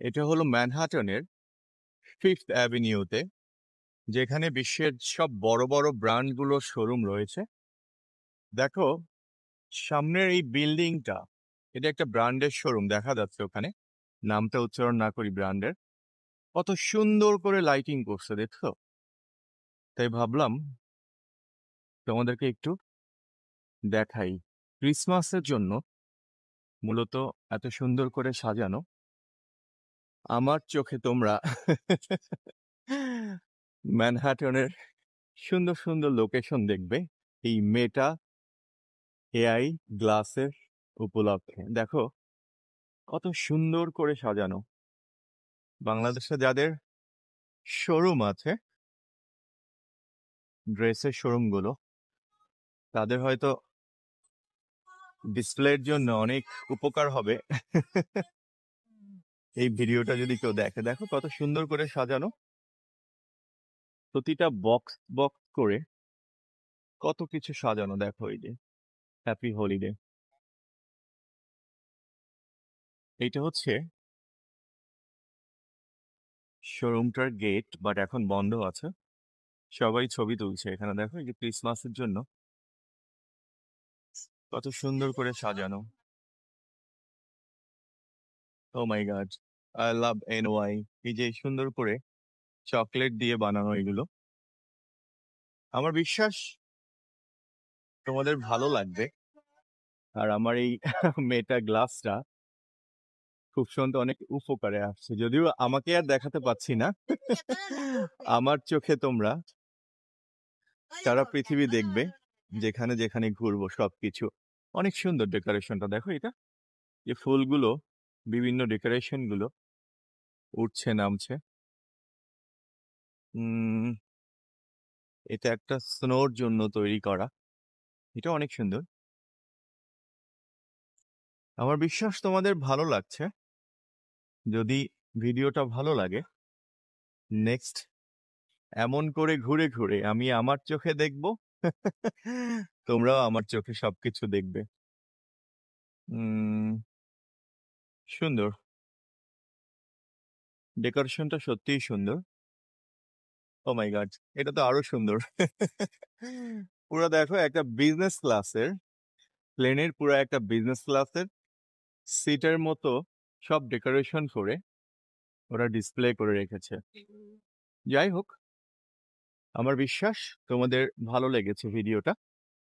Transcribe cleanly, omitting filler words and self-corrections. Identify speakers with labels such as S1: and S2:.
S1: এটা হলো ম্যানহাটনের 5th অ্যাভিনিউতে, যেখানে বিশ্বের সব বড়, বড় ব্র্যান্ডগুলোর শোরুম রয়েছে। দেখো, সামনের এই বিল্ডিংটা, এটা একটা ব্র্যান্ডের শোরুম দেখা যাচ্ছে ওখানে। নামটা উচ্চারণ না করি ব্র্যান্ডের। কত সুন্দর করে লাইটিং করছে দেখছো? তাই ভাবলাম তোমাদেরকে একটু দেখাই। ক্রিসমাসের জন্য মূলত এত সুন্দর করে সাজানো। আমার চোখে তোমরা ম্যানহাটনের সুন্দর, সুন্দর লোকেশন দেখবে এই মেটা এআই গ্লাসের উপলক্ষে। দেখো কত সুন্দর করে সাজানো। বাংলাদেশে যাদের শোরুম আছে, ড্রেসের শোরুমগুলো, তাদের হয়তো ডিসপ্লের জন্য অনেক উপকার হবে এই ভিডিওটা যদি কেউ দেখে। দেখো কত সুন্দর করে সাজানো, প্রতিটা বক্স বক্স করে কত কিছু সাজানো। দেখো এই যে হ্যাপি হলিডে, এইটা হচ্ছে শোরুমটার গেট, বাট এখন বন্ধ আছে। সবাই ছবি তুলছে এখানে। দেখো এই যে ক্রিসমাসের জন্য কত সুন্দর করে সাজানো। ও মাই গড, আই লাভ এনওয়াই। এই যে সুন্দর করে চকলেট দিয়ে বানানো এগুলো। আমার বিশ্বাস তোমাদের ভালো লাগবে। আর আমার এই মেটা গ্লাসটা খুব সুন্দর, অনেক উপকারে আসছে। যদিও আমাকে আর দেখাতে পাচ্ছি না, আমার চোখে তোমরা সারা পৃথিবী দেখবে, যেখানে যেখানে ঘুরবো সবকিছু। অনেক সুন্দর ডেকোরেশনটা দেখো। এটা যে ফুলগুলো, বিভিন্ন ডেকোরেশন গুলো উঠছে নামছে। এটা একটা স্নোর জন্য তৈরি করা। এটা অনেক সুন্দর। আমার বিশ্বাস তোমাদের ভালো লাগছে। যদি ভিডিওটা ভালো লাগে, নেক্সট এমন করে ঘুরে ঘুরে আমি আমার চোখে দেখব, তোমরাও আমার চোখে সবকিছু দেখবে। সুন্দর ডেকোরেশনটা, সত্যিই সুন্দর। ও মাই গড, এটা তো আরো সুন্দর। পুরো দেখো একটা বিজনেস ক্লাসের প্লেনের, পুরো একটা বিজনেস ক্লাসের সিটের মতো সব ডেকোরেশন করে ওরা ডিসপ্লে করে রেখেছে। যাই হোক, আমার বিশ্বাস তোমাদের ভালো লেগেছে ভিডিওটা।